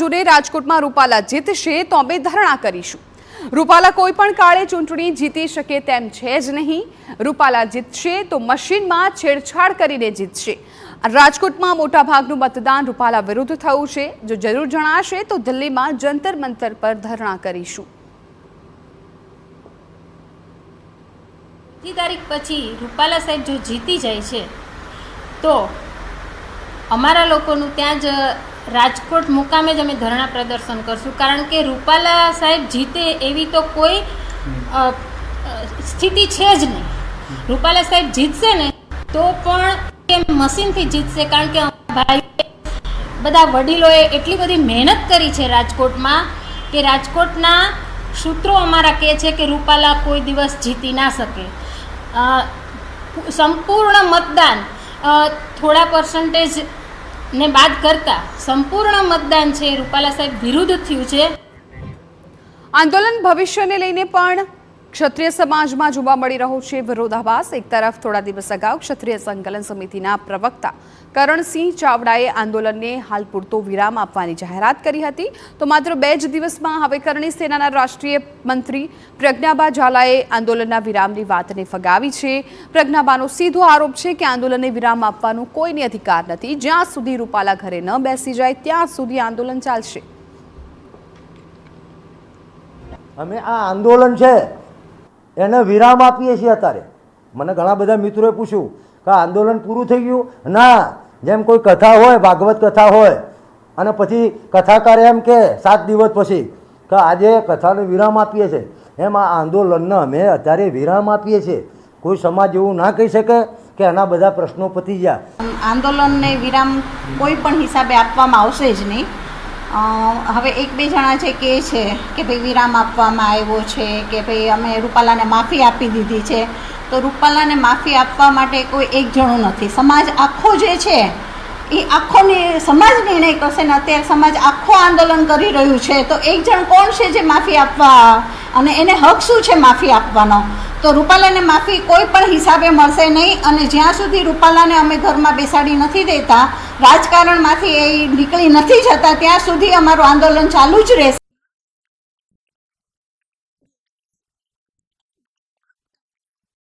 જૂને રાજકોટમાં રૂપાલા જીતશે તો અમે ધરણા કરીશું। રૂપાલા કોઈ પણ કાળે ચૂંટણી જીતી શકે તેમ છે જ નહીં। રૂપાલા જીતશે તો મશીનમાં છેડછાડ કરીને જીતશે। રાજકોટમાં મોટાભાગનું મતદાન રૂપાલા વિરુદ્ધ થયું છે। જો જરૂર જણાશે તો દિલ્હીમાં જંતર મંતર પર ધરણા કરીશું। તારીખ પછી રૂપાલા સાહેબ જો જીતી જાય છે તો અમારા લોકોનું ત્યાં જ રાજકોટ મુકામે જ અમે ધરણા પ્રદર્શન કરશું, કારણ કે રૂપાલા સાહેબ જીતે એવી તો કોઈ સ્થિતિ છે જ નહીં। રૂપાલા સાહેબ જીતશે ને તો પણ મશીનથી જીતશે, કારણ કે ભાઈ બધા વડીલોએ એટલી બધી મહેનત કરી છે રાજકોટમાં કે રાજકોટના સૂત્રો અમારા કહે છે કે રૂપાલા કોઈ દિવસ જીતી ના શકે। સંપૂર્ણ મતદાન થોડા પર્સન્ટેજ ને બાદ કરતા સંપૂર્ણ મતદાન છે રૂપાલા સાહેબ વિરુદ્ધ થયું છે। આંદોલન ભવિષ્યને લઈને પણ ક્ષત્રિય સમાજમાં જોવા મળી રહ્યો છે વિરોધાભાસ। એક તરફ થોડા દિવસ અગાઉ ક્ષત્રિય સંકલન સમિતિના પ્રવક્તા કરણસિંહ ચાવડાએ આંદોલનને હાલ પૂરતો વિરામ આપવાની જાહેરાત કરી હતી, તો માત્ર 2 જ દિવસમાં હવે કરણી સેનાના રાષ્ટ્રીય મંત્રી પ્રજ્ઞાબા ઝાલાએ આંદોલનના વિરામની વાતને ફગાવી છે। પ્રજ્ઞાબાનો સીધો આરોપ છે કે આંદોલનને વિરામ આપવાનો કોઈને અધિકાર નથી। જ્યાં સુધી રૂપાલા ઘરે ન બેસી જાય ત્યાં સુધી આંદોલન ચાલશે। અમે આ આંદોલન છે એને વિરામ આપીએ છીએ। અત્યારે મને ઘણા બધા મિત્રોએ પૂછ્યું કે આંદોલન પૂરું થઈ ગયું? ના, જેમ કોઈ કથા હોય, ભાગવત કથા હોય અને પછી કથાકાર એમ કે 7 દિવસ પછી કે આજે કથાને વિરામ આપીએ છીએ, એમ આ આંદોલનને અમે અત્યારે વિરામ આપીએ છીએ। કોઈ સમાજ એવું ના કહી શકે કે એના બધા પ્રશ્નો પતી ગયા। આંદોલનને વિરામ કોઈ પણ હિસાબે આપવામાં આવશે જ નહીં। હવે 1-2 જણા છે કે છે કે ભાઈ વિરામ આપવામાં આવ્યો છે કે ભાઈ અમે રૂપાલાને માફી આપી દીધી છે, તો રૂપાલાને માફી આપવા માટે કોઈ એક જણું નથી। સમાજ આખો જે છે એ આખોની સમાજ નિર્ણય કરશે ને અત્યારે સમાજ આખો આંદોલન કરી રહ્યું છે, તો એક જણ કોણ છે જે માફી આપવા અને એને હક શું છે માફી આપવાનો? તો રૂપાલાને માફી કોઈ પણ હિસાબે મળશે નહીં। અને જ્યાં સુધી રૂપાલાને અમે ઘરમાં બેસાડી નથી દેતા, રાજકારણમાંથી એ નીકળી નથી જતા, ત્યાં સુધી અમારું આંદોલન ચાલુ જ રહેશે।